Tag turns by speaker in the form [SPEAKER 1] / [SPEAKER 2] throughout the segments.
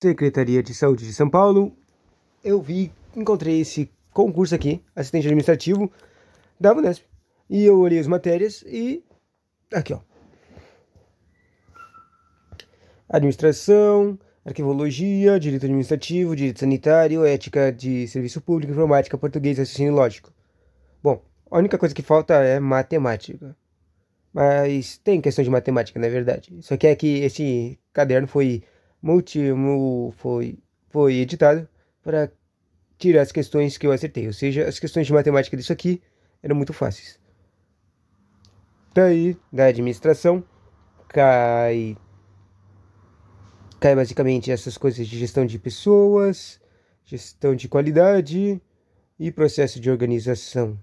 [SPEAKER 1] Secretaria de Saúde de São Paulo. Encontrei esse concurso aqui, assistente administrativo da Unesp. E eu olhei as matérias e aqui, ó. Administração, arquivologia, direito administrativo, direito sanitário, ética de serviço público, informática, português, raciocínio lógico. Bom, a única coisa que falta é matemática. Mas tem questão de matemática, na verdade. Só que é que esse caderno foi foi editado para tirar as questões que eu acertei. Ou seja, as questões de matemática disso aqui eram muito fáceis. Daí, da administração, cai basicamente essas coisas de gestão de pessoas, gestão de qualidade e processo de organização.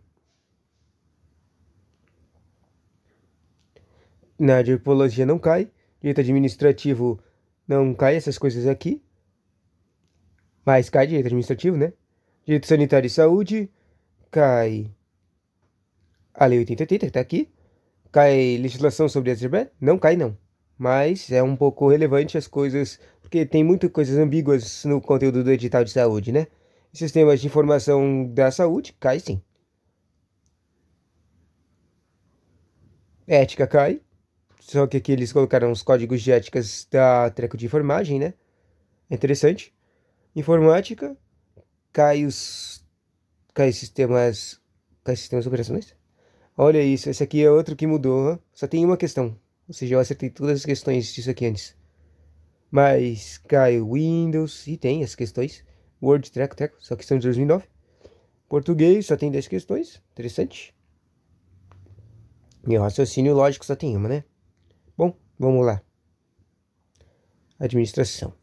[SPEAKER 1] Na de tipologia não cai, direito administrativo não cai essas coisas aqui, mas cai direito administrativo, né? Direito sanitário e saúde, cai a Lei 8080, que tá aqui, cai legislação sobre Azerbaijão, não cai não, mas é um pouco relevante as coisas, porque tem muitas coisas ambíguas no conteúdo do edital de saúde, né? Sistemas de informação da saúde, cai sim. Ética cai. Só que aqui eles colocaram os códigos de éticas da treco de enfermagem, né? É interessante. Informática, cai sistemas operacionais. Olha isso, esse aqui é outro que mudou, hein? Só tem uma questão. Ou seja, eu acertei todas as questões disso aqui antes. Mas cai o Windows, e tem as questões. Word, treco, só que são de 2009. Português, só tem 10 questões. Interessante. Meu raciocínio lógico só tem uma, né? Bom, vamos lá. Administração.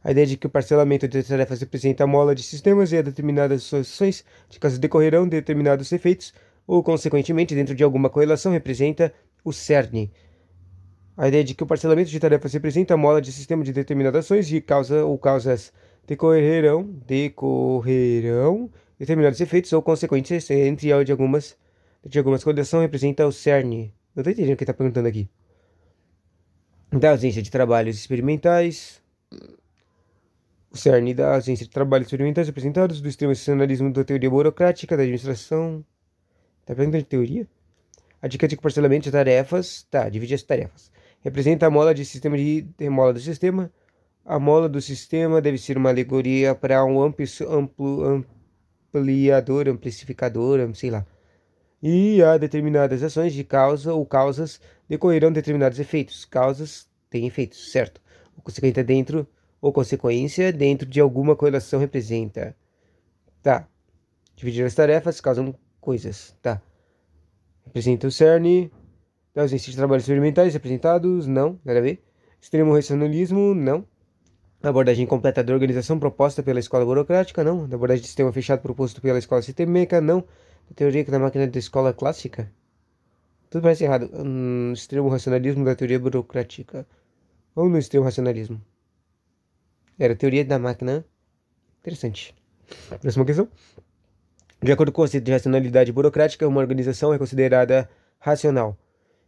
[SPEAKER 1] A ideia de que o parcelamento de tarefas representa a mola de sistemas e a determinadas soluções de caso decorrerão determinados efeitos ou, consequentemente, dentro de alguma correlação, representa o cerne. A ideia de que o parcelamento de tarefas representa a mola de sistema de determinadas ações e causas decorrerão determinados efeitos ou consequências entre algumas correlações representa o cerne. Não estou entendendo o que está perguntando aqui. Da ausência de trabalhos experimentais. O cerne da ausência de trabalhos experimentais apresentados do extremo excepcionalismo da teoria burocrática da administração. Tá perguntando de teoria? A dica de parcelamento de tarefas. Tá, dividir as tarefas. Representa a mola de sistema mola do sistema. A mola do sistema deve ser uma alegoria para um ampliador, amplificador, sei lá. E há determinadas ações de causa ou causas decorrerão determinados efeitos. Causas têm efeitos, certo? O consequente dentro ou consequência dentro de alguma correlação representa. Tá. Dividir as tarefas causam coisas. Tá. Representa o cerne. Da ausência de trabalhos experimentais representados. Não. Nada a ver. Extremo racionalismo. Não. Abordagem completa da organização proposta pela escola burocrática. Não. Da abordagem de sistema fechado proposto pela escola sistêmica. Não. Da teoria da máquina da escola clássica. Tudo parece errado. Extremo racionalismo da teoria burocrática. Ou no extremo racionalismo. Era a teoria da máquina. Interessante. Próxima questão. De acordo com o conceito de racionalidade burocrática, uma organização é considerada racional,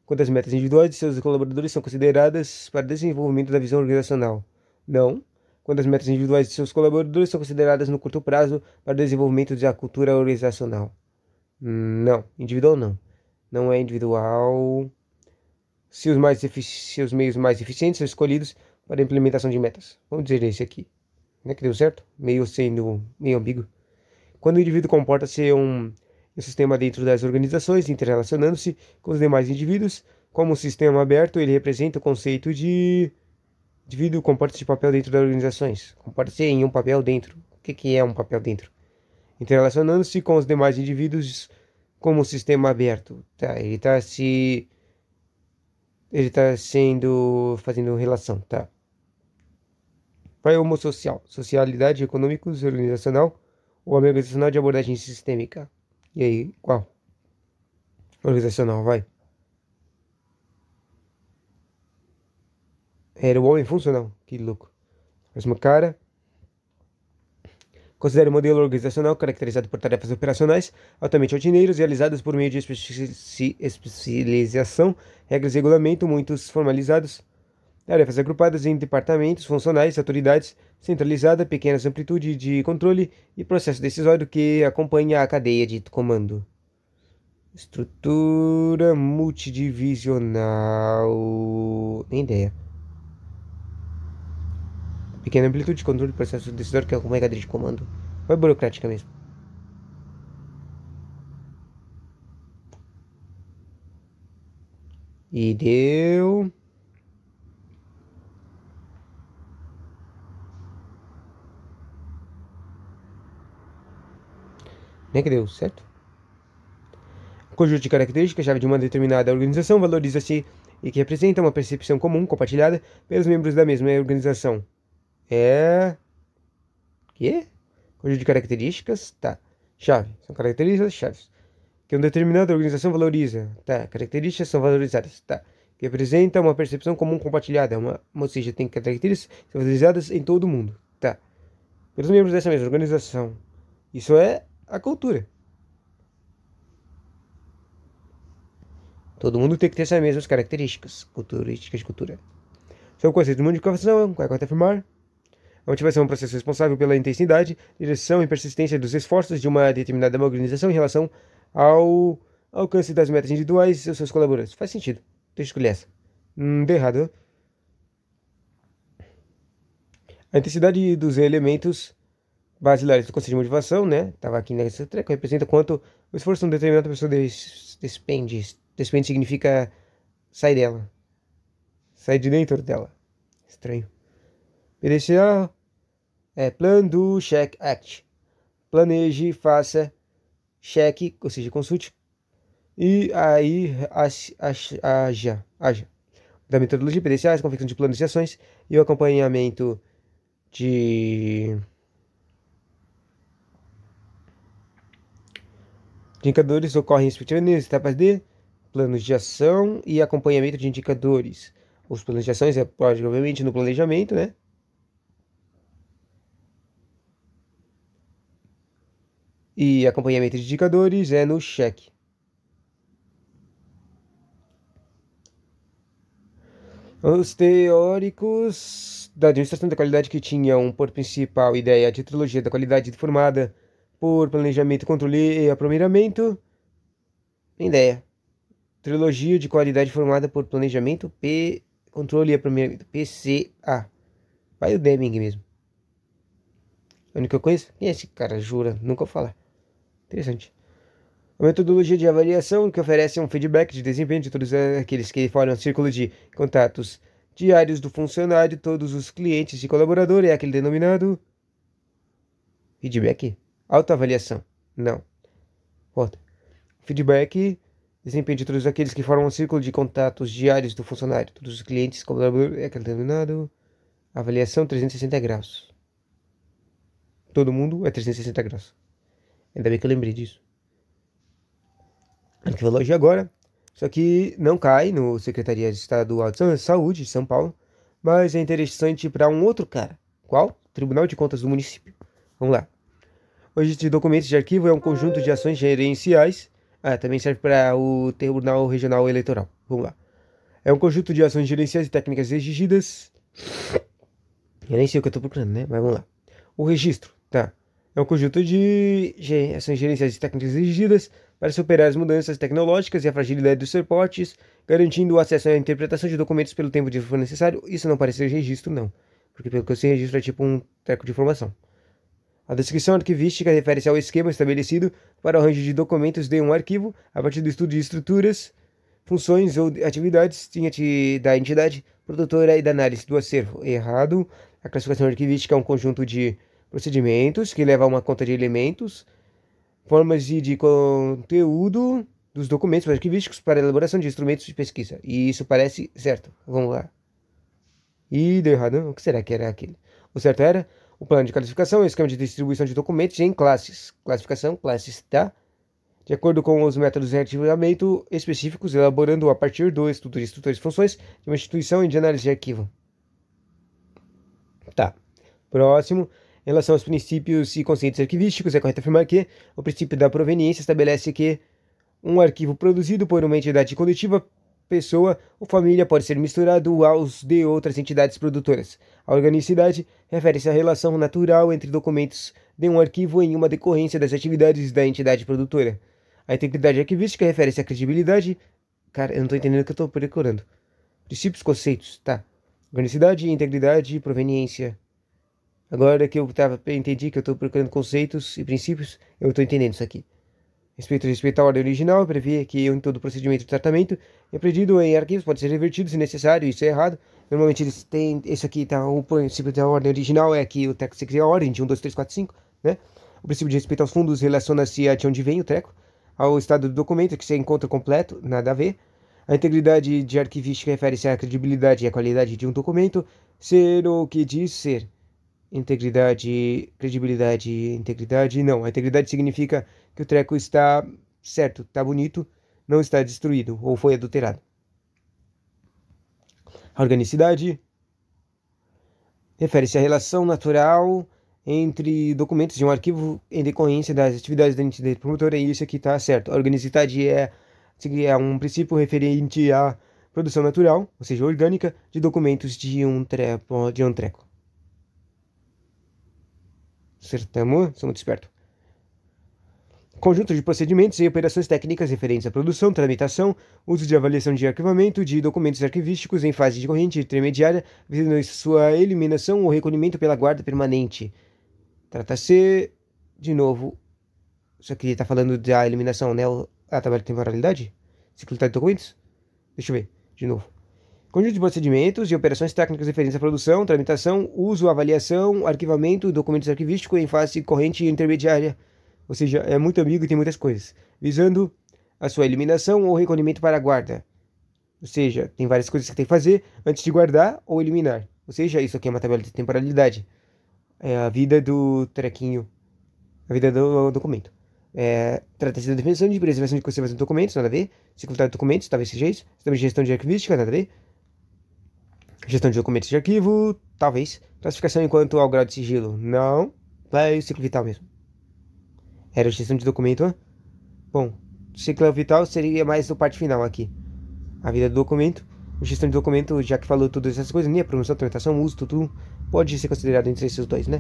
[SPEAKER 1] quando as metas individuais de seus colaboradores são consideradas para desenvolvimento da visão organizacional. Não. Quando as metas individuais de seus colaboradores são consideradas no curto prazo para desenvolvimento da cultura organizacional. Não. Individual não. Não é individual. Se os meios mais eficientes são escolhidos para a implementação de metas. Vamos dizer esse aqui. Não é que deu certo? Meio sendo meio ambíguo. Quando o indivíduo comporta-se um sistema dentro das organizações, interrelacionando-se com os demais indivíduos, como um sistema aberto, ele representa o conceito de indivíduo comporta-se de papel dentro das organizações. Comporta-se em um papel dentro. O que é um papel dentro? Interrelacionando-se com os demais indivíduos como um sistema aberto. Tá, ele está fazendo relação, tá? Qual é o homossocial? Socialidade, econômicos, organizacional ou organizacional de abordagem sistêmica? E aí, qual? Organizacional, vai. Era o homem funcional, que louco. Próximo cara. Considere o modelo organizacional caracterizado por tarefas operacionais altamente rotineiras realizadas por meio de especialização, regras de regulamento muitos formalizados, Tarefas agrupadas em departamentos funcionais, autoridades, centralizada, pequenas amplitude de controle e processo decisório que acompanha a cadeia de comando. Estrutura multidivisional. Nem ideia. Pequena amplitude de controle e processo decisório que acompanha a cadeia de comando. Vai burocrática mesmo. E deu. Nem que deu, certo? O conjunto de características-chave de uma determinada organização valoriza-se e que representa uma percepção comum compartilhada pelos membros da mesma organização. Quê? Conjunto de características, tá. Chave. São características chaves. Que uma determinada organização valoriza, tá. Características são valorizadas, tá. Que representa uma percepção comum compartilhada, ou seja, tem características valorizadas em todo o mundo, tá. Pelos membros dessa mesma organização. Isso é a cultura. Todo mundo tem que ter essas mesmas características, características de cultura. Sobre o conceito de modificação, é correto afirmar. A motivação é um processo responsável pela intensidade, direção e persistência dos esforços de uma determinada organização em relação ao alcance das metas individuais e seus colaboradores. Faz sentido. Deixa eu escolher essa. Deu errado. A intensidade dos elementos basilares do conceito de motivação, né? Tava aqui nessa treca, representa quanto o esforço de uma determinada pessoa despende. Despende significa sai dela. Sai de dentro dela. Estranho. PDCA é Plan, Do, Check, Act. Planeje, faça, cheque, ou seja, consulte. E aí haja. Da metodologia PDCA, a confecção de planos de ações e o acompanhamento de indicadores ocorrem respectivamente nas etapas de planos de ação e acompanhamento de indicadores. Os planos de ações é provavelmente no planejamento, né? E acompanhamento de indicadores é no cheque. Os teóricos da administração da qualidade que tinham por principal ideia a titologia da qualidade formada por planejamento, controle e aprimoramento. Ideia. Trilogia de qualidade formada por planejamento, controle e aprimoramento. PCA. Vai o Deming mesmo. A única coisa? Quem é esse cara? Jura? Nunca vou falar. Interessante. A metodologia de avaliação que oferece um feedback de desempenho de todos aqueles que formam um círculo de contatos diários do funcionário, todos os clientes e colaborador é aquele denominado feedback. Autoavaliação. Não. Volta. Feedback, desempenho de todos aqueles que formam um círculo de contatos diários do funcionário, todos os clientes e colaboradores é aquele denominado avaliação 360 graus. Todo mundo é 360 graus. Ainda bem que eu lembrei disso. Arquivologia agora. Isso aqui não cai no Secretaria Estadual de Saúde de São Paulo, mas é interessante para um outro cara. Qual? Tribunal de Contas do município. Vamos lá. O registro de documentos de arquivo é um conjunto de ações gerenciais. Também serve para o Tribunal Regional Eleitoral. Vamos lá. É um conjunto de ações gerenciais e técnicas exigidas. Eu nem sei o que eu estou procurando, né? Mas vamos lá. O registro, tá? É um conjunto de ações gerenciais e técnicas exigidas para superar as mudanças tecnológicas e a fragilidade dos suportes, garantindo o acesso à interpretação de documentos pelo tempo de for necessário. Isso não parece ser registro, não. Porque pelo que eu sei, registro é tipo um treco de informação. A descrição arquivística refere-se ao esquema estabelecido para o arranjo de documentos de um arquivo a partir do estudo de estruturas, funções ou atividades da entidade produtora e da análise do acervo. Errado. A classificação arquivística é um conjunto de procedimentos que leva a uma conta de elementos, formas e de conteúdo dos documentos arquivísticos para a elaboração de instrumentos de pesquisa. E isso parece certo. Vamos lá. E deu errado. O que será que era aquele? O certo era o plano de classificação, o esquema de distribuição de documentos em classes. Classificação, classes, tá? De acordo com os métodos de arquivamento específicos, elaborando a partir do estudo de estruturas e funções de uma instituição e de análise de arquivo. Tá. Próximo. Em relação aos princípios e conceitos arquivísticos, é correto afirmar que o princípio da proveniência estabelece que um arquivo produzido por uma entidade coletiva pessoa ou família pode ser misturado aos de outras entidades produtoras. A organicidade refere-se à relação natural entre documentos de um arquivo em uma decorrência das atividades da entidade produtora. A integridade arquivística refere-se à credibilidade. Cara, eu não tô entendendo o que eu tô procurando. Princípios, conceitos, tá. Organicidade, integridade e proveniência. Agora que eu entendi que eu tô procurando conceitos e princípios, eu tô entendendo isso aqui. Respeito à ordem original, prevê que em todo procedimento de tratamento empreendido em arquivos pode ser revertido se necessário, isso é errado. Normalmente eles têm, isso aqui tá, o princípio da ordem original é que o treco segue a ordem de 1, 2, 3, 4, 5, né? O princípio de respeito aos fundos relaciona-se a de onde vem o treco, ao estado do documento que se encontra completo, nada a ver. A integridade de arquivística refere-se à credibilidade e à qualidade de um documento, ser o que diz ser. Integridade, credibilidade, integridade, não. A integridade significa que o treco está certo, está bonito, não está destruído ou foi adulterado. A organicidade refere-se à relação natural entre documentos de um arquivo em decorrência das atividades da entidade promotora, e isso aqui está certo. A organicidade é um princípio referente à produção natural, ou seja, orgânica, de documentos de um treco. Acertamos? Sou muito esperto. Conjunto de procedimentos e operações técnicas referentes à produção, tramitação, uso de avaliação de arquivamento de documentos arquivísticos em fase de corrente intermediária, visando sua eliminação ou recolhimento pela guarda permanente. Trata-se, de novo, isso aqui está falando da eliminação, né? A tabela de temporalidade? Ciclo de documentos? Deixa eu ver, de novo. Conjunto de procedimentos e operações técnicas referentes à produção, tramitação, uso, avaliação, arquivamento, documentos arquivísticos em fase corrente intermediária. Ou seja, é muito ambíguo e tem muitas coisas. Visando a sua eliminação ou recolhimento para a guarda. Ou seja, tem várias coisas que tem que fazer antes de guardar ou eliminar. Ou seja, isso aqui é uma tabela de temporalidade. É a vida do trequinho. A vida do documento. Trata-se da definição de preservação de conservação de documentos, nada a ver. Circularidade de documentos, talvez seja isso. Sistema de gestão de arquivística, nada a ver. Gestão de documentos de arquivo, talvez. Classificação enquanto ao grau de sigilo, não. Vai o ciclo vital mesmo. Era gestão de documento, né? Bom, ciclo vital seria mais a parte final aqui. A vida do documento. Gestão de documento, já que falou todas essas coisas, né? Promoção, tramitação, uso, tudo pode ser considerado entre esses dois, né?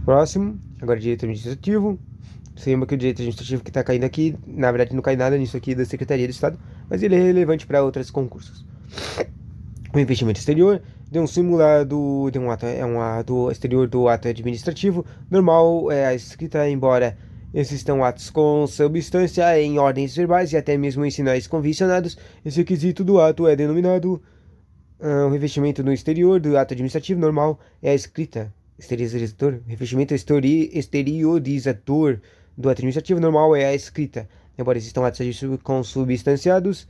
[SPEAKER 1] Próximo, agora direito administrativo. Você lembra que o direito administrativo que está caindo aqui, na verdade não cai nada nisso aqui da Secretaria do Estado, mas ele é relevante para outros concursos. O investimento exterior de um simulado de um ato, um ato exterior do ato administrativo normal é a escrita, embora existam atos com substância em ordens verbais e até mesmo em sinais convencionados. Esse requisito do ato é denominado o revestimento no exterior do ato administrativo normal é a escrita. Exteriorizador, revestimento exteriorizador do ato administrativo normal é a escrita, embora existam atos consubstanciados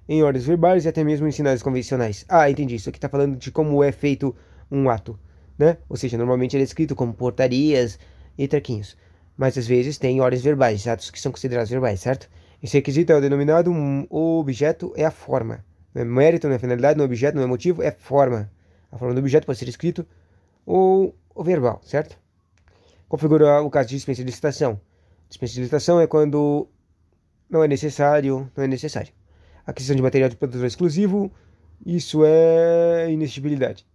[SPEAKER 1] em ordens verbais e até mesmo em sinais convencionais. Ah, entendi. Isso aqui está falando de como é feito um ato, né? Ou seja, normalmente ele é escrito como portarias e trequinhos, mas às vezes tem ordens verbais, atos que são considerados verbais, certo? Esse requisito é o denominado, o objeto é a forma. Não é mérito, não é finalidade, não é objeto, não é motivo, é forma. A forma do objeto pode ser escrito ou verbal, certo? Configura o caso de dispensa de licitação. Dispensa de licitação é quando não é necessário. Aquisição de material de produtor exclusivo, isso é inexigibilidade.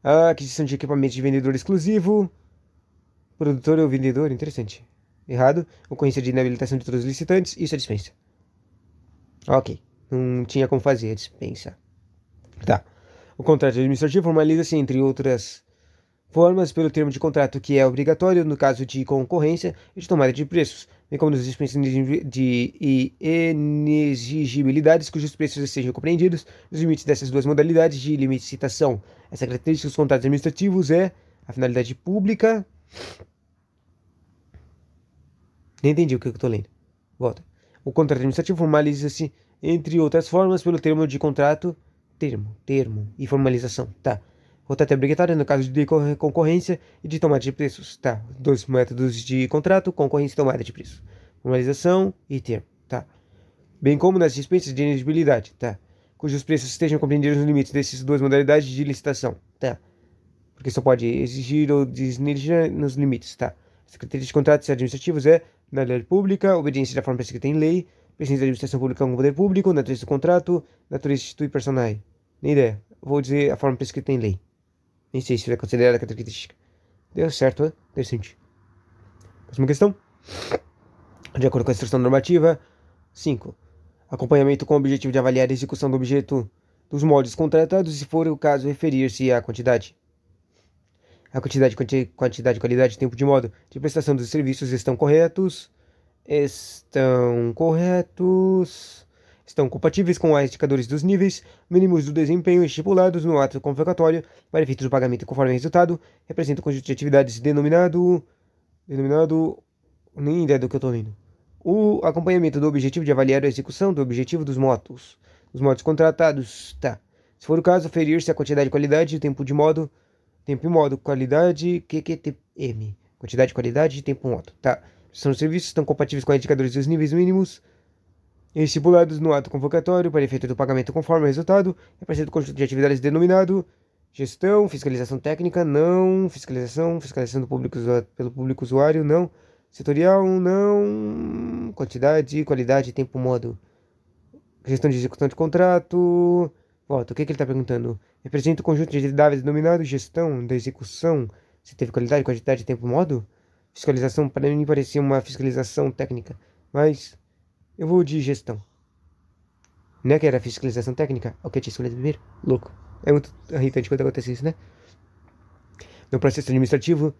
[SPEAKER 1] A aquisição de equipamento de vendedor exclusivo, produtor ou vendedor, interessante. Errado. Ocorrência de inabilitação de todos os licitantes, isso é dispensa. Ok, não tinha como fazer a dispensa. Tá. O contrato administrativo formaliza-se, entre outras formas, pelo termo de contrato que é obrigatório no caso de concorrência e de tomada de preços, bem como nas dispensas de inexigibilidades cujos preços sejam compreendidos nos limites dessas duas modalidades de licitação. Essa característica dos contratos administrativos é a finalidade pública. Nem entendi o que eu estou lendo. Volta. O contrato administrativo formaliza-se, entre outras formas, pelo termo de contrato, termo e formalização, tá? Contrato é obrigatório no caso de concorrência e de tomada de preços, tá? Dois métodos de contrato, concorrência e tomada de preços. Formalização e termo, tá? Bem como nas dispensas de inexigibilidade, tá? Cujos preços estejam compreendidos nos limites dessas duas modalidades de licitação, tá? Porque só pode exigir ou desnegir nos limites, tá? As características de contratos administrativos é finalidade pública, obediência da forma prescrita em lei, Presidente da administração pública com poder público, natureza do contrato, natureza institui personal. Nem ideia. Vou dizer a forma prescrita em lei. Nem sei se é considerada característica. Deu certo, né? Interessante. Próxima questão. De acordo com a instrução normativa. 5. Acompanhamento com o objetivo de avaliar a execução do objeto dos moldes contratados, se for o caso referir-se à quantidade. A quantidade, qualidade, tempo de modo de prestação dos serviços estão corretos. Estão compatíveis com os indicadores dos níveis mínimos do desempenho estipulados no ato convocatório para efeitos do pagamento conforme resultado. Representa o conjunto de atividades denominado, nem ideia do que eu tô lendo. O acompanhamento do objetivo de avaliar a execução do objetivo dos modos contratados, tá. Se for o caso, aferir-se a quantidade, qualidade, tempo e modo, qualidade, QQTM. Quantidade, qualidade, tempo e modo, tá. São os serviços estão compatíveis com os indicadores dos níveis mínimos estipulados no ato convocatório para efeito do pagamento conforme o resultado. Representa o conjunto de atividades denominado gestão, fiscalização técnica, não, fiscalização do público pelo público usuário, não, setorial, não, quantidade, qualidade, tempo, modo, gestão de execução de contrato. Volta, o que ele está perguntando? Representa o conjunto de atividades denominado gestão da execução, se teve qualidade, quantidade, tempo, modo. Fiscalização, para mim parecia uma fiscalização técnica, mas eu vou de gestão. Não é que era fiscalização técnica? O que eu tinha escolhido primeiro? Louco. É muito irritante quando acontece isso, né? No processo administrativo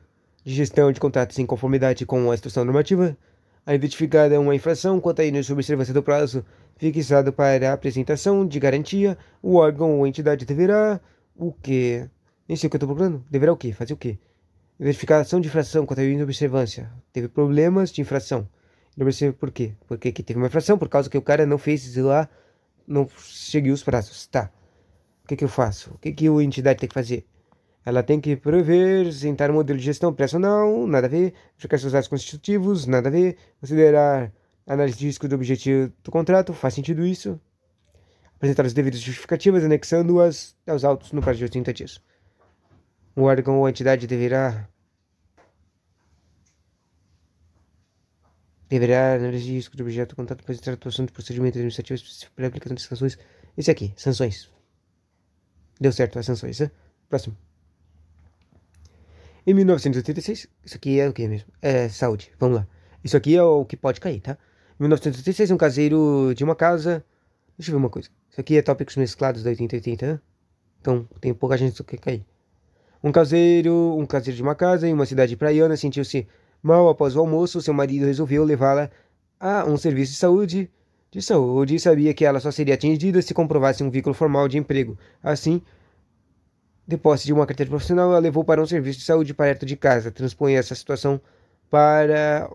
[SPEAKER 1] de gestão de contratos em conformidade com a instrução normativa, a identificada uma infração quanto à início observância do prazo fixado para a apresentação de garantia, o órgão ou entidade deverá o quê? Nem sei o que eu estou procurando. Deverá o quê? Fazer o quê? Identificação de infração quanto à inobservância. Teve problemas de infração. Não percebo por quê. Por que teve uma infração? Por causa que o cara não fez lá, não seguiu os prazos. Tá. O que eu faço? O que a entidade tem que fazer? Ela tem que prever, apresentar um modelo de gestão operacional, nada a ver. Verificar seus dados constitutivos, nada a ver. Considerar análise de risco do objetivo do contrato, faz sentido isso. Apresentar as devidas justificativas, anexando-as aos autos no prazo de 80 dias. O órgão ou a entidade deverá análise de risco do objeto do contrato, apresentar a atuação de procedimento administrativo específico para a aplicação de sanções. Esse aqui, sanções. Deu certo as sanções, né? Próximo. Em 1986, isso aqui é o que mesmo? É saúde, vamos lá. Isso aqui é o que pode cair, tá? Em 1986, um caseiro de uma casa. Deixa eu ver uma coisa. Isso aqui é tópicos mesclados da 8080, né? Então tem pouca gente que cair. Um caseiro de uma casa em uma cidade praiana sentiu-se mal após o almoço. Seu marido resolveu levá-la a um serviço de saúde e sabia que ela só seria atendida se comprovasse um vínculo formal de emprego. Assim, de posse de uma carteira profissional, ela levou para um serviço de saúde perto de casa. Transpõe essa situação para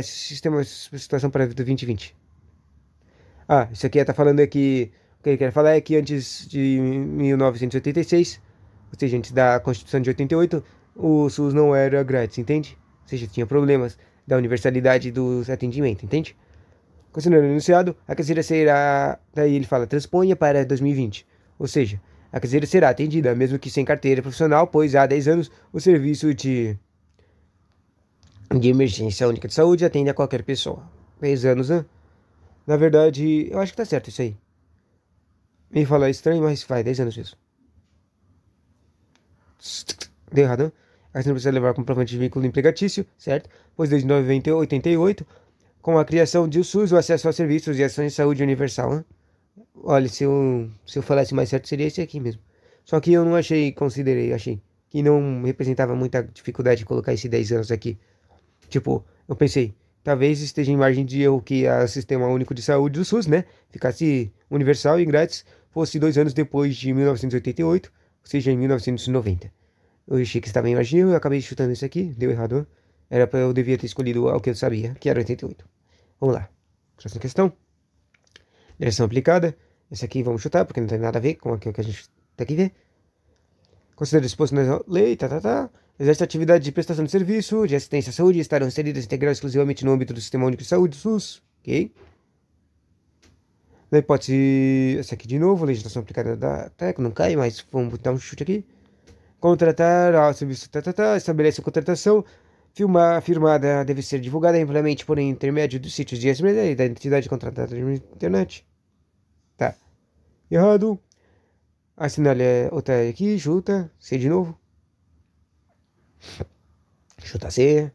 [SPEAKER 1] situação para 2020. Ah, isso aqui está falando aqui. O que ele quer falar é que antes de 1986, ou seja, antes da Constituição de 88, o SUS não era grátis, entende? Ou seja, tinha problemas da universalidade do atendimento, entende? Continuando o enunciado, a caseira será. Daí ele fala, transponha para 2020. Ou seja, a caseira será atendida, mesmo que sem carteira profissional, pois há 10 anos o serviço de emergência única de saúde atende a qualquer pessoa. 10 anos, né? Na verdade, eu acho que tá certo isso aí. Me falar estranho, mas vai, 10 anos mesmo. Deu errado, né? A caseira precisa levar comprovante de vínculo empregatício, certo? Pois desde 1988, com a criação do SUS, o acesso a serviços e ações de saúde universal, né? Olha, se eu falasse mais certo, seria esse aqui mesmo. Só que eu não achei que não representava muita dificuldade de colocar esses 10 anos aqui. Tipo, eu pensei, talvez esteja em margem de erro que o Sistema Único de Saúde do SUS, né, ficasse universal e grátis, fosse 2 anos depois de 1988, ou seja, em 1990. Eu achei que estava em margem de erro, eu acabei chutando isso aqui, deu errado. Eu devia ter escolhido o que eu sabia, que era 88. Vamos lá. Próxima questão. Direção aplicada. Esse aqui vamos chutar, porque não tem nada a ver com aquilo que a gente tem que ver. Considera disposto na lei, exerce atividade de prestação de serviço, de assistência à saúde, estarão inseridas integral exclusivamente no âmbito do Sistema Único de Saúde, SUS. Ok? Na hipótese, essa aqui de novo, legislação aplicada da TEC, não cai, mas vamos dar um chute aqui. Contratar ao serviço, estabelece a contratação Firmada deve ser divulgada amplamente por intermédio dos sítios de SME e da entidade contratada na internet. Tá. Errado. Assinale outra aqui, chuta. C de novo. Chuta C.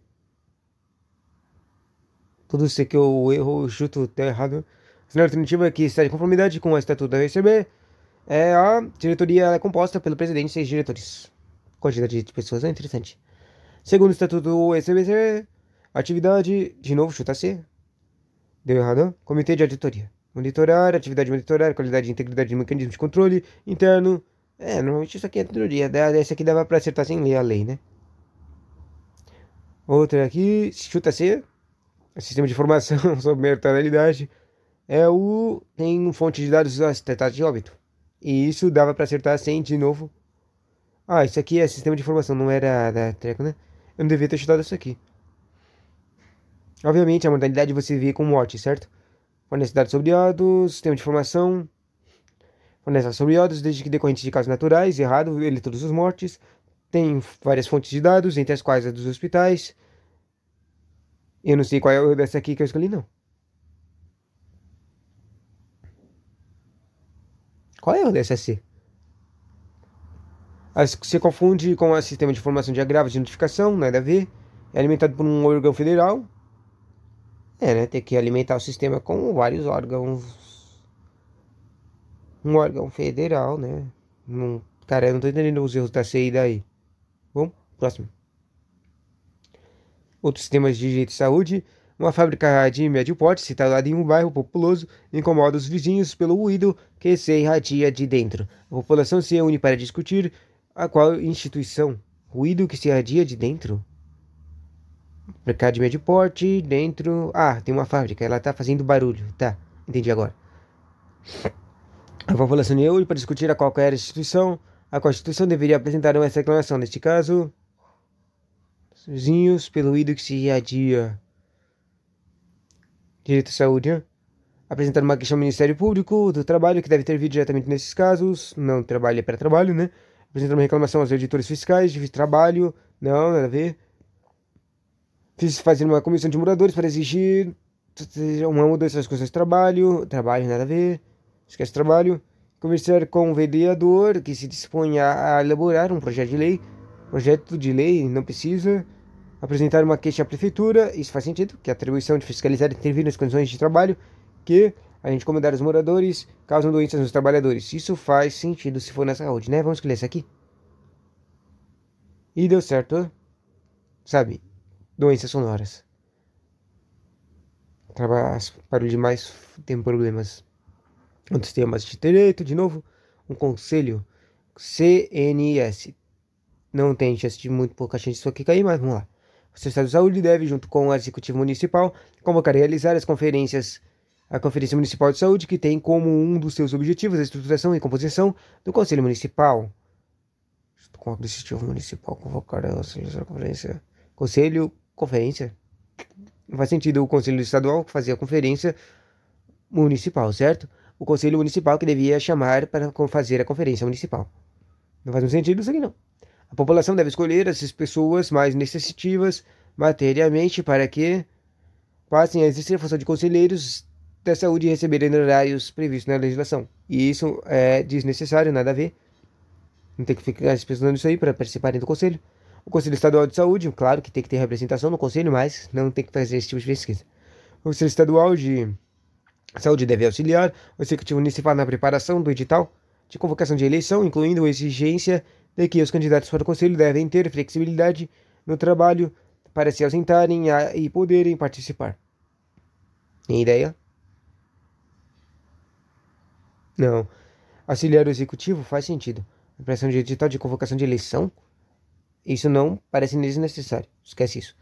[SPEAKER 1] Tudo isso que eu erro, chuto, tá errado. A alternativa que está de conformidade com o estatuto da UCB é a diretoria é composta pelo presidente e 6 diretores. Quantidade de pessoas é interessante. Segundo o estatuto do ECBC, atividade, de novo, chuta C. Deu errado. Comitê de auditoria. Monitorar, atividade monitorar, qualidade e integridade de mecanismo de controle interno. Normalmente isso aqui é auditoria. Essa aqui dava pra acertar sem ler a lei, né? Outra aqui, chuta C. Sistema de informação sobre mortalidade. Tem fonte de dados tratados de óbito. E isso dava pra acertar sem de novo. Isso aqui é sistema de informação, não era da Treco, né? Eu não devia ter chutado isso aqui. Obviamente, a mortalidade você vê com morte, certo? Fornece dados sobre dados, sistema de informação. Fornece dados sobre dados, desde que decorrentes de causas naturais, errado, ele todos os mortes. Tem várias fontes de dados, entre as quais a dos hospitais. Eu não sei qual é dessa aqui que eu escolhi, não. Qual é o dessa C? Se confunde com o sistema de informação de agravos de notificação, nada a ver. É alimentado por um órgão federal. Né? Tem que alimentar o sistema com vários órgãos. Um órgão federal, né? Cara, eu não tô entendendo os erros da CI daí. Bom, próximo. Outros sistemas de direito de saúde. Uma fábrica de médio porte, situada em um bairro populoso, incomoda os vizinhos pelo ruído que se irradia de dentro. A população se une para discutir a qual instituição. Ruído que se irradia de dentro? Mercado de médio porte, dentro... tem uma fábrica, ela tá fazendo barulho. Tá, entendi agora. A população se une para discutir a qualquer instituição. A Constituição deveria apresentar essa reclamação. Neste caso, os vizinhos pelo ruído que se irradia. Direito à saúde, né? Apresentar uma queixa ao Ministério Público do Trabalho, que deve intervir diretamente nesses casos. Não, trabalho é para trabalho, né? Apresentar uma reclamação aos auditores fiscais de trabalho. Não, nada a ver. Fazer uma comissão de moradores para exigir uma mudança das condições de trabalho. Trabalho, nada a ver. Esquece trabalho. Conversar com o vereador que se dispõe a elaborar um projeto de lei. Projeto de lei, não precisa. Apresentar uma queixa à prefeitura, isso faz sentido, que a atribuição de fiscalizar e intervir nas condições de trabalho que, além de incomodar os moradores, causam doenças nos trabalhadores. Isso faz sentido se for na saúde, né? Vamos escolher essa aqui. E deu certo, sabe? Doenças sonoras. Barulho demais, tem problemas. Outros temas de direito, de novo. Um conselho. CNS. Não tem chance de muito pouca chance disso aqui cair, mas vamos lá. O Estado de Saúde deve, junto com o Executivo Municipal, convocar e realizar as conferências. A Conferência Municipal de Saúde, que tem como um dos seus objetivos a estruturação e composição do Conselho Municipal. Com o Executivo Municipal convocar a conferência. Conferência? Não faz sentido o Conselho Estadual fazer a conferência municipal, certo? O Conselho Municipal que devia chamar para fazer a conferência municipal. Não faz muito sentido isso aqui, não. A população deve escolher essas pessoas mais necessitativas materialmente para que passem a exercer a função de conselheiros da saúde e receberem horários previstos na legislação. E isso é desnecessário, nada a ver. Não tem que ficar pesquisando isso aí para participarem do conselho. O Conselho Estadual de Saúde, claro que tem que ter representação no conselho, mas não tem que fazer esse tipo de pesquisa. O Conselho Estadual de Saúde deve auxiliar o Executivo Municipal na preparação do edital de convocação de eleição, incluindo a exigência de que os candidatos para o conselho devem ter flexibilidade no trabalho para se ausentarem e poderem participar. Tem ideia? Não. Auxiliar o executivo faz sentido. A preparação de edital de convocação de eleição? Isso não parece desnecessário. Esquece isso.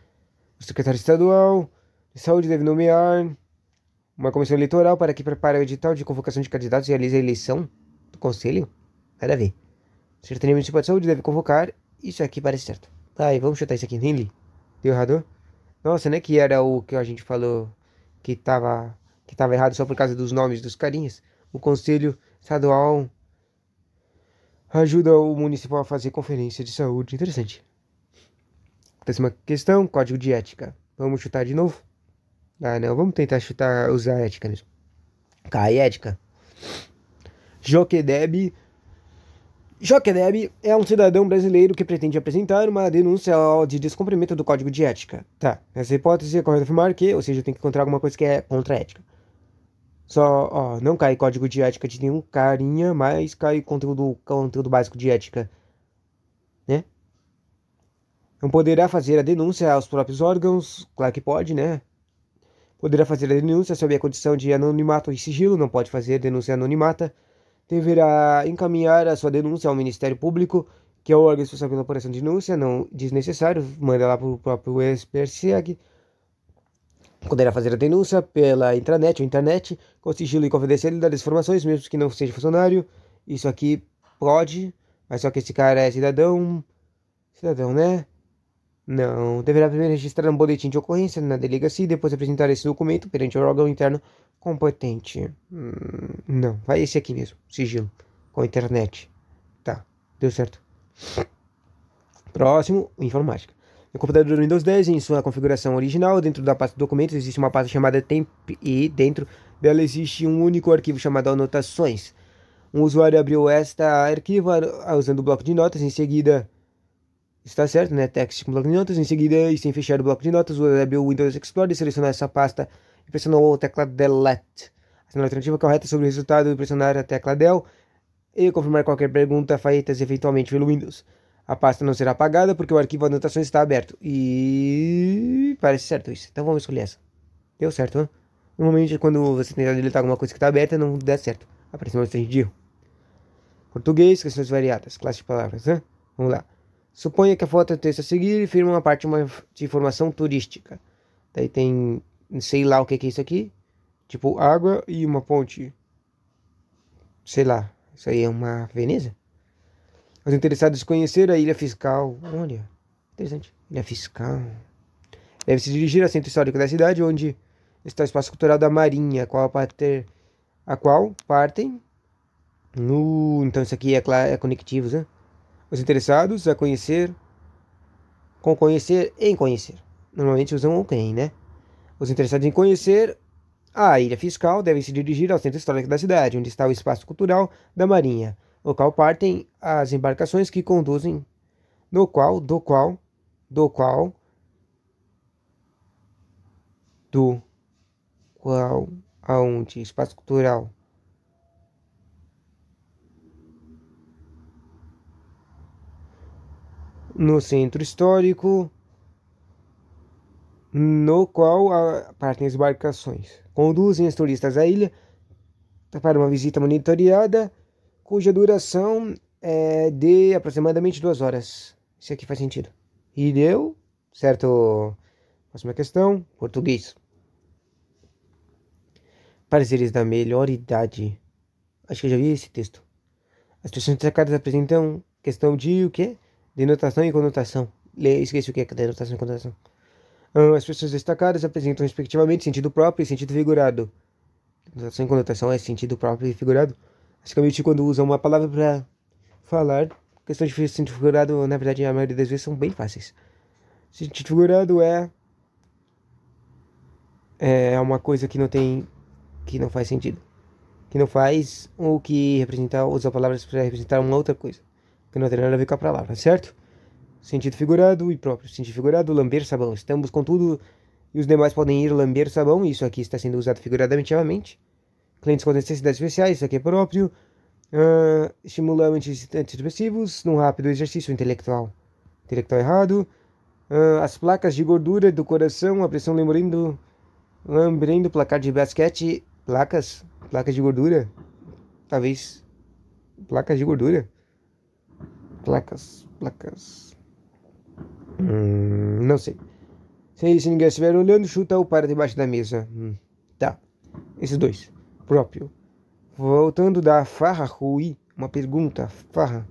[SPEAKER 1] O secretário estadual de saúde deve nomear uma comissão eleitoral para que prepare o edital de convocação de candidatos e realize a eleição do conselho? Nada a ver. A Secretaria Municipal de Saúde deve convocar. Isso aqui parece certo. Vamos chutar isso aqui. Nem li. Deu errado? Nossa, né? Que era o que a gente falou que tava errado só por causa dos nomes dos carinhas. O Conselho Estadual ajuda o municipal a fazer conferência de saúde. Interessante. Próxima questão, código de ética. Vamos chutar de novo? Ah, não, vamos tentar chutar, usar ética mesmo. Cai ética. Joquedeb. Joquedeb é um cidadão brasileiro que pretende apresentar uma denúncia de descumprimento do código de ética. Tá, essa hipótese é correto afirmar que, ou seja, tem que encontrar alguma coisa que é contra a ética. Só, ó, não cai código de ética de nenhum carinha, mas cai conteúdo básico de ética, né? Não poderá fazer a denúncia aos próprios órgãos, claro que pode, né? Poderá fazer a denúncia sob a condição de anonimato e sigilo, não pode fazer denúncia anonimata. Deverá encaminhar a sua denúncia ao Ministério Público, que é o órgão responsável pela apuração de denúncia, não desnecessário, manda lá para o próprio SPSEG. Poderá fazer a denúncia pela intranet ou internet, com sigilo e confidencialidade das informações, mesmo que não seja funcionário. Isso aqui pode, mas só que esse cara é cidadão. Cidadão, né? Não. Deverá primeiro registrar um boletim de ocorrência na delegacia e depois apresentar esse documento perante o órgão interno competente. Não. Vai esse aqui mesmo. Sigilo. Com internet. Tá. Deu certo. Próximo, informática. No computador Windows 10, em sua configuração original, dentro da pasta documentos, existe uma pasta chamada temp e dentro dela existe um único arquivo chamado anotações. Um usuário abriu esta arquivo usando o bloco de notas, em seguida, está certo, né? Text com bloco de notas, em seguida, e sem fechar o bloco de notas, o usuário abriu o Windows Explorer, selecionou essa pasta e pressionou a tecla Delete. A alternativa correta sobre o resultado de pressionar a tecla Del e confirmar qualquer pergunta feitas eventualmente pelo Windows. A pasta não será apagada porque o arquivo anotações está aberto. E parece certo isso. Então vamos escolher essa. Deu certo, né? Normalmente quando você tentar deletar alguma coisa que está aberta, não dá certo. Aparece uma mensagem de erro. Português, questões variadas, classe de palavras, né? Vamos lá. Suponha que a foto e o texto a seguir firma uma parte de informação turística. Daí tem, sei lá o que é isso aqui. Tipo água e uma ponte. Sei lá, isso aí é uma Veneza? Os interessados em conhecer a Ilha Fiscal. Olha, interessante. Ilha Fiscal. Deve se dirigir ao centro histórico da cidade, onde está o espaço cultural da Marinha, a qual partem no... Então isso aqui é conectivos, né? Os interessados a conhecer, com conhecer, em conhecer. Normalmente usam o quem, né? Os interessados em conhecer a Ilha Fiscal devem se dirigir ao centro histórico da cidade, onde está o espaço cultural da Marinha, no qual partem as embarcações que conduzem, do qual, aonde, espaço cultural. No centro histórico, no qual partem as embarcações. Conduzem os turistas à ilha para uma visita monitoreada, cuja duração é de aproximadamente 2 horas. Isso aqui faz sentido. E deu certo? Próxima questão, português. Pareceres da melhor idade. Acho que eu já vi esse texto. As expressões destacadas apresentam questão de o quê? Denotação e conotação. Esqueci o que é denotação e conotação. As expressões destacadas apresentam respectivamente sentido próprio e sentido figurado. Denotação e conotação é sentido próprio e figurado. Basicamente, quando usam uma palavra para falar, questão de sentido figurado, na verdade, a maioria das vezes são bem fáceis. Sentido figurado é uma coisa que não faz sentido. Que não faz ou que usa palavras para representar uma outra coisa. Que não tem nada a ver com a palavra, certo? Sentido figurado e próprio. Sentido figurado, lamber sabão. Estamos com tudo e os demais podem ir lamber sabão. Isso aqui está sendo usado figuradamente. Clientes com necessidades especiais, isso aqui é próprio. Estimulantes antidepressivos, num rápido exercício intelectual. Intelectual errado. As placas de gordura do coração, a pressão lembrando placar de basquete. Placas de gordura. Talvez. Placas de gordura. Placas. Não sei. Se ninguém estiver olhando, chuta ou para debaixo da mesa. Tá. Esses dois. Próprio. Voltando da farra, Rui. Uma pergunta. Farra.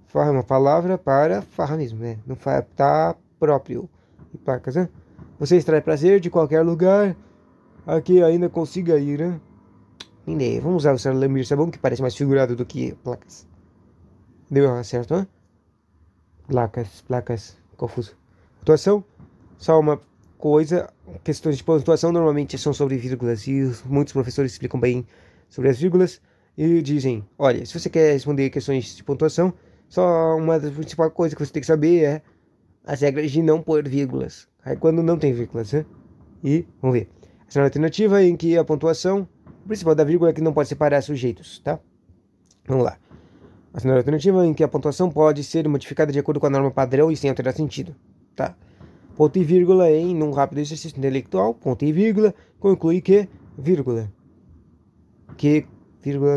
[SPEAKER 1] Farra é uma palavra para farra mesmo, né? Não tá próprio. E placas, né? Você extrai prazer de qualquer lugar. Aqui ainda consiga ir, né? Entendi. Vamos usar o lamber sabão, que parece mais figurado do que placas. Deu certo, né? Placas. Confuso. pontuação. Só uma coisa, questões de pontuação normalmente são sobre vírgulas e muitos professores explicam bem sobre as vírgulas e dizem, olha, se você quer responder questões de pontuação, só uma das principais coisas que você tem que saber é as regras de não pôr vírgulas. Aí quando não tem vírgulas, né? E, vamos ver. Essa é uma alternativa em que a pontuação, o principal da vírgula é que não pode separar sujeitos, tá? Vamos lá. A segunda alternativa em que a pontuação pode ser modificada de acordo com a norma padrão e sem alterar sentido, tá? Ponto e vírgula em num rápido exercício intelectual, ponto e vírgula, conclui que, vírgula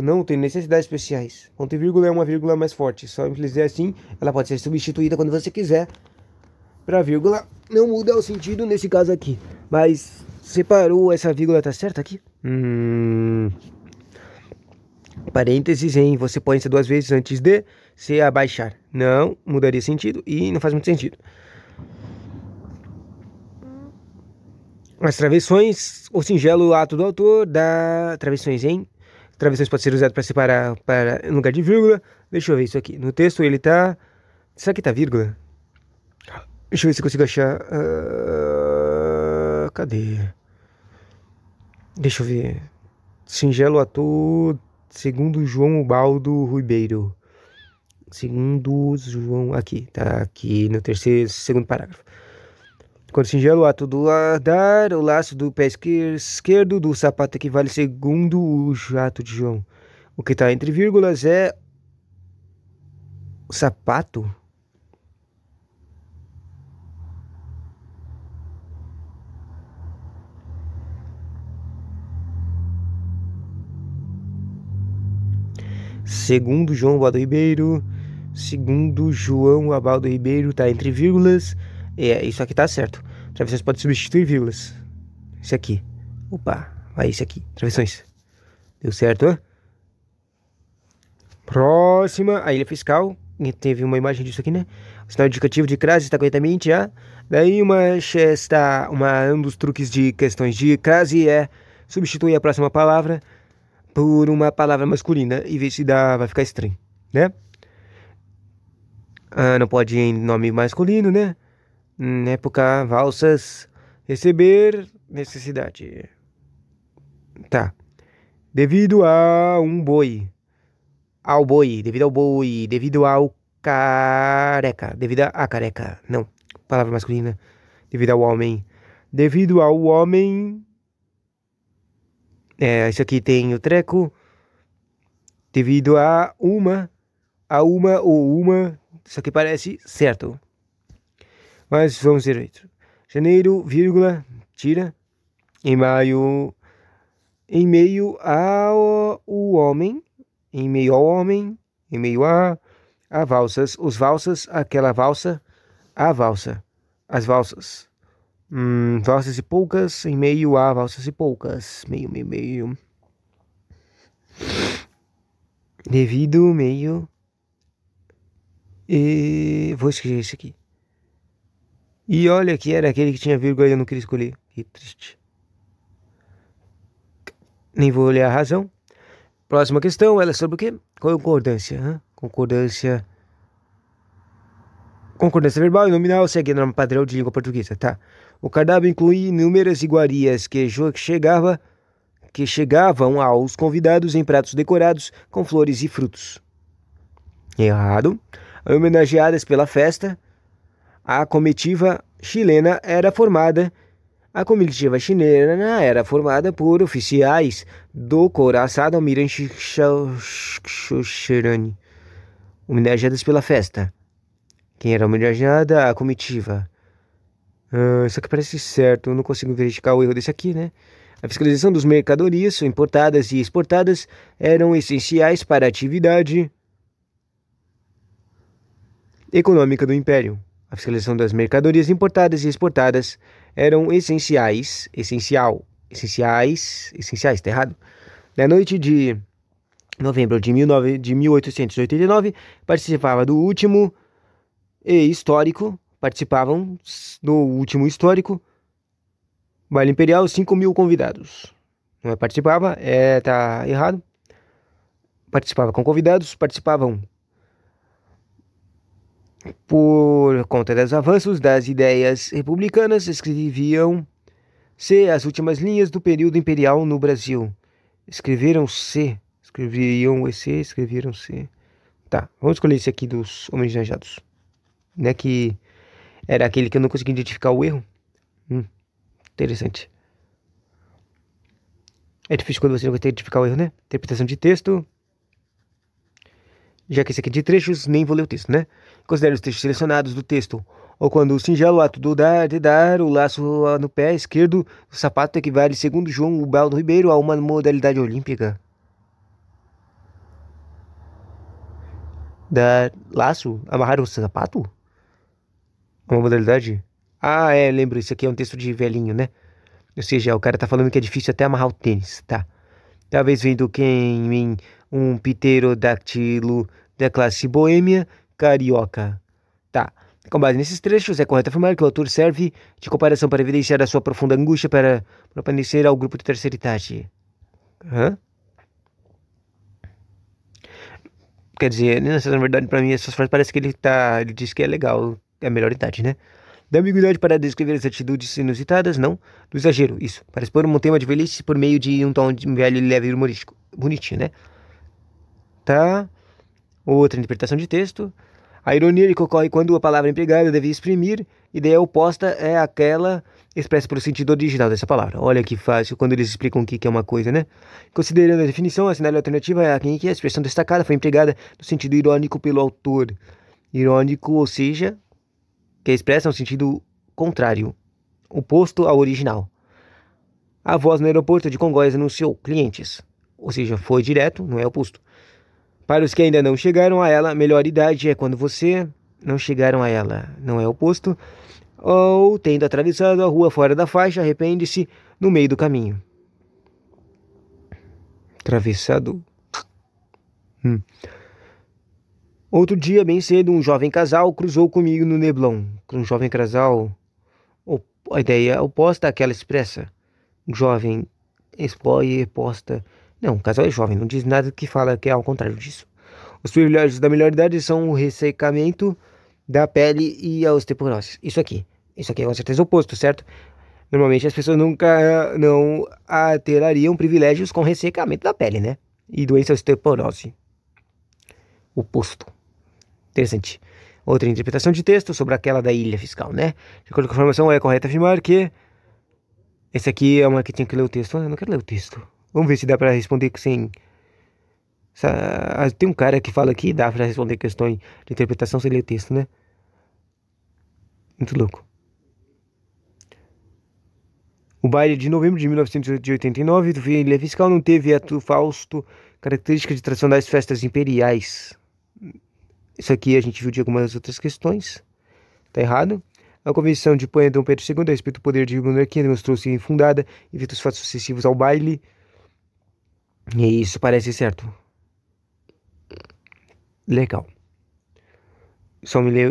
[SPEAKER 1] não tem necessidades especiais. Ponto e vírgula é uma vírgula mais forte, só em dizer assim, ela pode ser substituída quando você quiser. Para vírgula, não muda o sentido nesse caso aqui, mas separou essa vírgula, tá certa aqui? Parênteses em você põe isso duas vezes antes de se abaixar. Não mudaria sentido e não faz muito sentido. As travessões, o singelo ato do autor dá travessões em. Travessões pode ser usado para separar para em lugar de vírgula. Deixa eu ver isso aqui. No texto ele tá. Será que tá vírgula? Deixa eu ver se eu consigo achar. Cadê? Deixa eu ver. Singelo ator. Segundo João Ubaldo Ribeiro. Segundo João. Aqui. Tá aqui no segundo parágrafo. Quando singelo ato do dar o laço do pé esquerdo do sapato equivale segundo o ato de João. O que está entre vírgulas é o sapato. Segundo João Ubaldo Ribeiro. Segundo João Ubaldo Ribeiro, está entre vírgulas. Isso aqui tá certo. Travessões pode substituir vírgulas. Esse aqui. Opa, vai esse aqui. Travessões. Deu certo, hein? Próxima. A ilha fiscal. Teve uma imagem disso aqui, né? O sinal indicativo de crase está corretamente a. Daí um dos truques de questões de crase é substituir a próxima palavra por uma palavra masculina e ver se vai ficar estranho, né? Não pode ir em nome masculino, né? Época, valsas, receber, necessidade. Tá. Devido a um boi. Ao boi, devido ao boi, devido ao careca, devido a careca. Não, palavra masculina. Devido ao homem. Devido ao homem. Isso aqui tem o treco. Devido a uma ou uma. Isso aqui parece certo. Mas vamos ver outro. Janeiro, vírgula, tira. Em maio, em meio ao homem. Em meio ao homem. Em meio a valsas. Os valsas, aquela valsa. A valsa. As valsas. Valsas e poucas. Em meio a valsas e poucas. Meio. Devido, meio. E vou escrever isso aqui. E olha que era aquele que tinha vírgula e eu não queria escolher. Que triste. Nem vou olhar a razão. Próxima questão, ela é sobre o quê? Concordância. Concordância verbal e nominal segue a norma padrão de língua portuguesa, tá? O cardápio inclui inúmeras iguarias que chegavam aos convidados em pratos decorados com flores e frutos. Errado. Homenageadas pela festa. A comitiva chilena era formada por oficiais do couraçado Almirante Xuxerani. Homenageadas pela festa. Quem era homenageada? A comitiva. Isso aqui parece certo. Eu não consigo verificar o erro desse aqui, né? A fiscalização dos mercadorias importadas e exportadas eram essenciais para a atividade econômica do Império. A fiscalização das mercadorias importadas e exportadas eram essenciais, tá errado? Na noite de novembro de 1889, participavam do último histórico, baile imperial, 5.000 convidados. Não é participava, tá errado. Participava com convidados, participavam Por conta dos avanços das ideias republicanas, escreviam-se as últimas linhas do período imperial no Brasil. Escreveram-se. Tá, vamos escolher esse aqui dos homenageados. Né, que era aquele que eu não consegui identificar o erro. Interessante. É difícil quando você não consegue identificar o erro, né? Interpretação de texto. Já que esse aqui é de trechos, nem vou ler o texto, né? Considere os trechos selecionados do texto. Ou quando o singelo ato de dar o laço no pé esquerdo do sapato equivale, segundo João Ubaldo Ribeiro, a uma modalidade olímpica. Dar laço? Amarrar o sapato? Uma modalidade? Ah, lembro, isso aqui é um texto de velhinho, né? Ou seja, o cara tá falando que é difícil até amarrar o tênis, tá? Talvez vendo quem um pterodáctilo da classe boêmia carioca. Tá. Com base nesses trechos, é correto afirmar que o autor serve de comparação para evidenciar a sua profunda angústia para pertencer ao grupo de terceira idade. Hã? Quer dizer, na verdade, para mim, essas frases parece que ele diz que é legal, é a melhor idade, né? Da ambiguidade para descrever as atitudes inusitadas, não. Do exagero, isso. Para expor um tema de velhice por meio de um tom de velho e leve humorístico. Bonitinho, né? Tá. Outra interpretação de texto. A ironia que ocorre quando a palavra empregada deve exprimir ideia oposta é aquela expressa pelo sentido original dessa palavra. Olha que fácil quando eles explicam o que é uma coisa, né? Considerando a definição, a assinale alternativa é a em que a expressão destacada foi empregada no sentido irônico pelo autor. Irônico, ou seja, que expressa um sentido contrário, oposto ao original. A voz no aeroporto de Congonhas anunciou clientes, ou seja, foi direto, não é oposto. Para os que ainda não chegaram a ela, melhor idade é quando você não chegaram a ela, não é oposto. Ou, tendo atravessado a rua fora da faixa, arrepende-se no meio do caminho. Atravessado. Outro dia, bem cedo, um jovem casal cruzou comigo no Neblon. Um jovem casal, a ideia oposta àquela expressa. Um jovem exposta. Não, o casal é jovem, não diz nada que fala que é ao contrário disso. Os privilégios da melhor idade são o ressecamento da pele e a osteoporose. Isso aqui é com certeza oposto, certo? Normalmente as pessoas nunca não terariam privilégios com ressecamento da pele, né? E doença osteoporose. Oposto. Interessante. Outra interpretação de texto sobre aquela da ilha fiscal, né? De acordo com a informação, é correto afirmar que esse aqui é uma que tinha que ler o texto. Eu não quero ler o texto. Vamos ver se dá para responder sem... Tem um cara que fala que dá para responder questões de interpretação sem ler o texto, né? Muito louco. O baile de novembro de 1989 do Ilha Fiscal não teve ato Fausto, característica de tradicionais festas imperiais. Isso aqui a gente viu de algumas outras questões. Tá errado. A convenção de Dom Pedro II a respeito do poder de monarquia demonstrou-se infundada devido aos fatos sucessivos ao baile. E isso parece certo. Legal.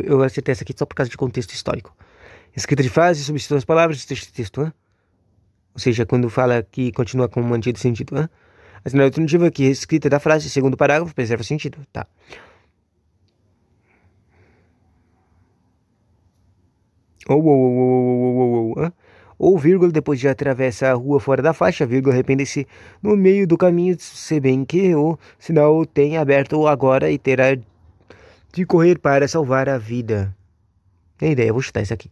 [SPEAKER 1] Eu acertei essa aqui só por causa de contexto histórico. Escrita de frase, substitui as palavras de texto, hein? Ou seja, quando fala que continua com mantido sentido, hein? A sinal alternativa que é escrita da frase, segundo parágrafo, preserva sentido, tá? Ou vírgula, depois de atravessar a rua fora da faixa, vírgula, arrepende-se no meio do caminho, se bem que o sinal tem aberto agora e terá de correr para salvar a vida. Tem ideia, eu vou chutar isso aqui.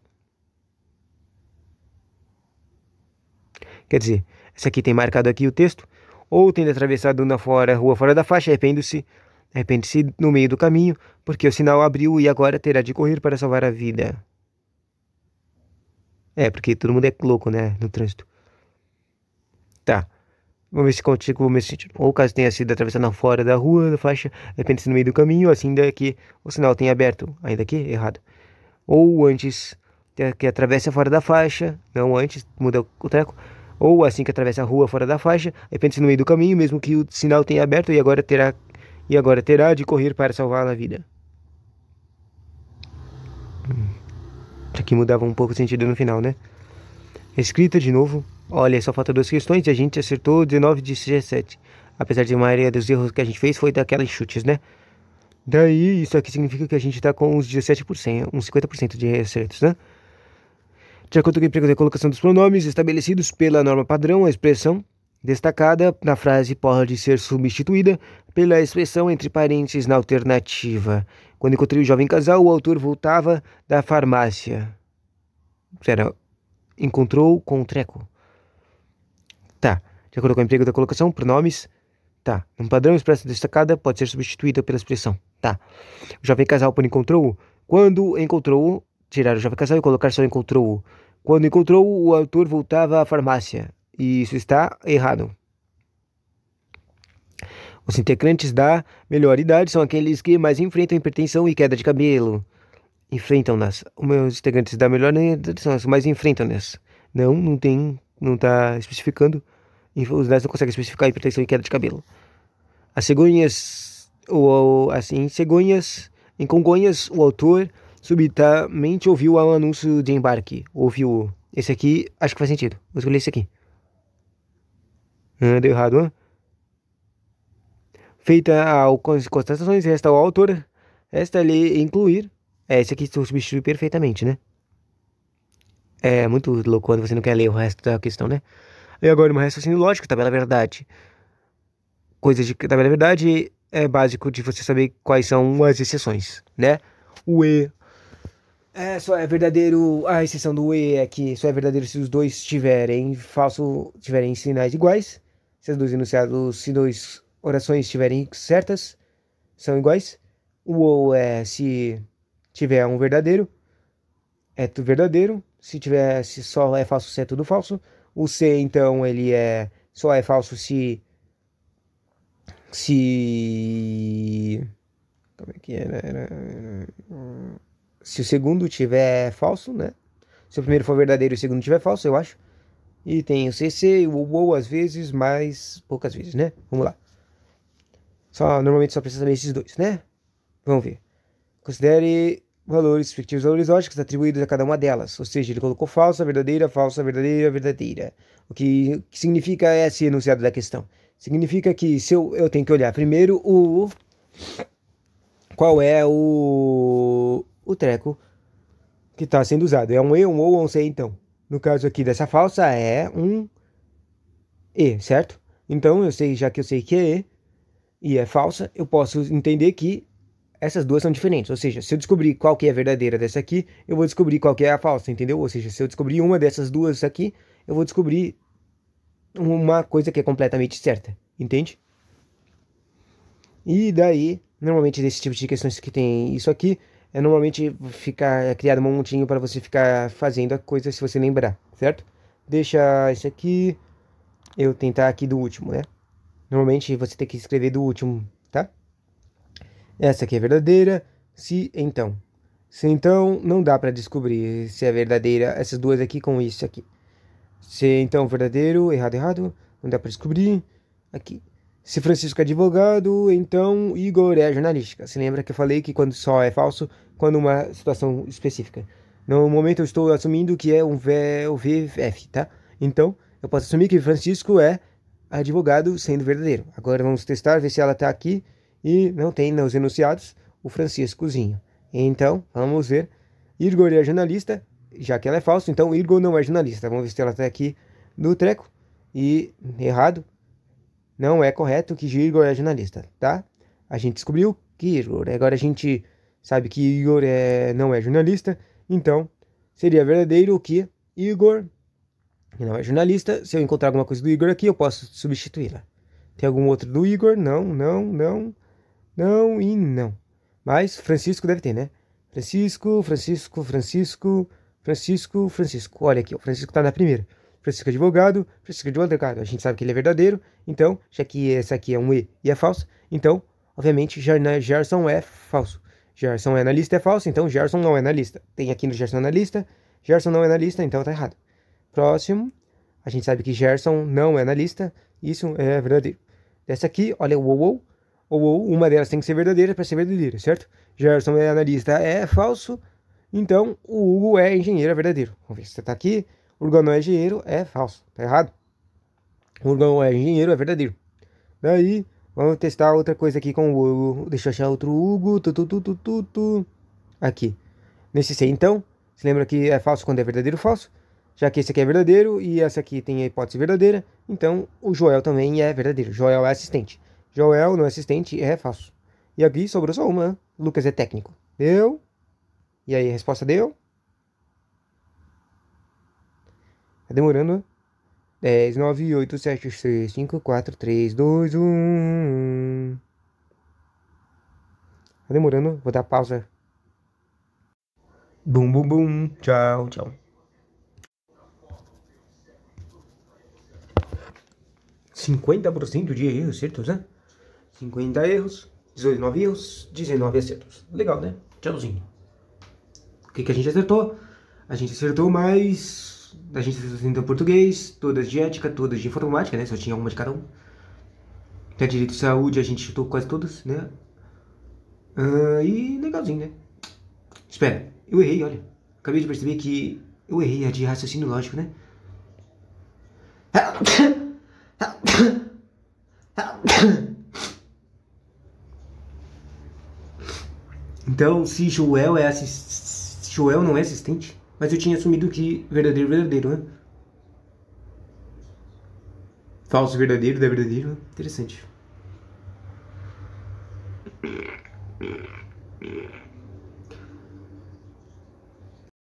[SPEAKER 1] Quer dizer, esse aqui tem marcado aqui o texto, ou tendo atravessado a rua fora da faixa, arrepende-se no meio do caminho, porque o sinal abriu e agora terá de correr para salvar a vida. Porque todo mundo é louco, né, no trânsito. Tá. Vamos ver se contigo o mesmo sentido. Ou caso tenha sido atravessado fora da rua, da faixa, arrepende-se no meio do caminho, assim que o sinal tenha aberto. Ainda aqui, errado. Ou antes que atravesse fora da faixa, não antes, muda o treco. Ou assim que atravessa a rua fora da faixa, arrepende-se no meio do caminho, mesmo que o sinal tenha aberto e agora terá de correr para salvar a vida. Isso aqui mudava um pouco o sentido no final, né? Escrita de novo. Olha, só falta 2 questões e a gente acertou 19 de 17. Apesar de a maioria dos erros que a gente fez foi daquelas chutes, né? Daí, isso aqui significa que a gente tá com uns 17%, uns 50% de acertos, né? De acordo com o emprego da colocação dos pronomes estabelecidos pela norma padrão, a expressão destacada na frase pode ser substituída pela expressão entre parênteses na alternativa. Quando encontrei o jovem casal, o autor voltava da farmácia. Será? Encontrou com o treco. Tá. De acordo com o emprego da colocação, pronomes. Tá. Um padrão, expressa destacada pode ser substituída pela expressão. Tá. O jovem casal por encontrou. Quando encontrou, tirar o jovem casal e colocar só encontrou. Quando encontrou, o autor voltava à farmácia. E isso está errado. Os integrantes da melhor idade são aqueles que mais enfrentam hipertensão e queda de cabelo. Enfrentam-nas. Os meus integrantes da melhor idade são os que mais enfrentam-nas. Não, não tem, não tá especificando. Os 10 não conseguem especificar hipertensão e queda de cabelo. As cegonhas, ou assim, cegonhas, em Congonhas, o autor subitamente ouviu um anúncio de embarque. Ouviu. Esse aqui, acho que faz sentido. Vou escolher esse aqui. Deu errado, hein? Feita a constatações, resta ao autor, resta-lhe incluir. Esse aqui tu substitui perfeitamente, né? É muito louco quando você não quer ler o resto da questão, né? E agora, um raciocínio lógico, tabela verdade. Coisas de tabela verdade é básico de você saber quais são as exceções, né? O E só é verdadeiro, a exceção do E é que só é verdadeiro se os dois tiverem sinais iguais. Se os dois enunciados, se dois orações estiverem certas, são iguais. O ou é se tiver um verdadeiro, é tudo verdadeiro. Se só é falso, se é tudo falso. O C, então, ele só é falso se como é que era? Se o segundo tiver falso, né? Se o primeiro for verdadeiro e o segundo tiver falso, eu acho. E tem o CC e o ou às vezes, mas poucas vezes, né? Vamos lá. Normalmente só precisa saber esses dois, né? Vamos ver. Considere valores fictícios, valores lógicos atribuídos a cada uma delas. Ou seja, ele colocou falsa, verdadeira, verdadeira. O que significa esse enunciado da questão? Significa que se eu tenho que olhar primeiro qual é o treco que está sendo usado. É um E, um ou um C, então. No caso aqui dessa falsa é um E, certo? Então, já que eu sei que é E e é falsa, eu posso entender que essas duas são diferentes. Ou seja, se eu descobrir qual que é a verdadeira dessa aqui, eu vou descobrir qual que é a falsa, entendeu? Ou seja, se eu descobrir uma dessas duas aqui, eu vou descobrir uma coisa que é completamente certa, entende? E daí, normalmente desse tipo de questões que tem isso aqui, normalmente ficar criado um montinho para você ficar fazendo a coisa se você lembrar, certo? Deixa isso aqui, eu tentar aqui do último, né? Normalmente você tem que escrever do último, tá? Essa aqui é verdadeira, se então. Se então, não dá para descobrir se é verdadeira essas duas aqui com isso aqui. Se então verdadeiro, errado, não dá para descobrir. Aqui. Se Francisco é advogado, então Igor é jornalística. Se lembra que eu falei que quando só é falso, quando uma situação específica. No momento eu estou assumindo que é o VF, tá? Então, eu posso assumir que Francisco é advogado sendo verdadeiro. Agora vamos testar, ver se ela está aqui e não tem nos enunciados o Franciscozinho. Então, vamos ver. Igor é jornalista, já que ela é falsa, então Igor não é jornalista. Vamos ver se ela está aqui no treco. E errado. Não é correto que Igor é jornalista, tá? A gente descobriu que Igor. Agora a gente sabe que Igor não é jornalista. Então, seria verdadeiro que Igor não é jornalista. Se eu encontrar alguma coisa do Igor aqui, eu posso substituí-la. Tem algum outro do Igor? Não e não. Mas Francisco deve ter, né? Francisco. Olha aqui, o Francisco tá na primeira. Francisco advogado. A gente sabe que ele é verdadeiro. Então, já que essa aqui é um E e é falso, então, obviamente, Gerson é falso. Gerson é na lista, é falso, então Gerson não é na lista. Tem aqui no Gerson na lista. Gerson não é na lista, então tá errado. Próximo. A gente sabe que Gerson não é na lista. Isso é verdadeiro. Dessa aqui, olha o ou uma delas tem que ser verdadeira para ser verdadeira, certo? Gerson é analista, é falso. Então, o Hugo é engenheiro, é verdadeiro. Vamos ver se você tá aqui. Urgão não é engenheiro, é falso. Tá errado. Urgão é engenheiro, é verdadeiro. Daí, Vamos testar outra coisa aqui com o Hugo. Deixa eu achar outro Hugo. Aqui. Nesse C, então, se lembra que é falso quando é verdadeiro ou falso? Já que esse aqui é verdadeiro e essa aqui tem a hipótese verdadeira, então o Joel também é verdadeiro. Joel é assistente. Joel não é assistente, é falso. E aqui sobrou só uma, né? Lucas é técnico. Deu? E aí, a resposta deu? Tá demorando, né? 10, 9, 8, 7, 6, 5, 4, 3, 2, 1. Tá demorando, vou dar pausa. Bum, bum, bum. Tchau, tchau. 50% de erros certos, né? 50 erros, 19 erros, 19 acertos. Legal, né? Tchauzinho. O que a gente acertou? A gente acertou mais. A gente acertou português, todas de ética, todas de informática, né? Só tinha uma de cada um. Até direito de saúde a gente chutou quase todas, né? E legalzinho, né? Espera, eu errei, olha. Acabei de perceber que eu errei a de raciocínio lógico, né? Então, se Joel é Joel não é assistente, mas eu tinha assumido que verdadeiro, verdadeiro, né? Falso, verdadeiro, da verdadeiro, né? Interessante.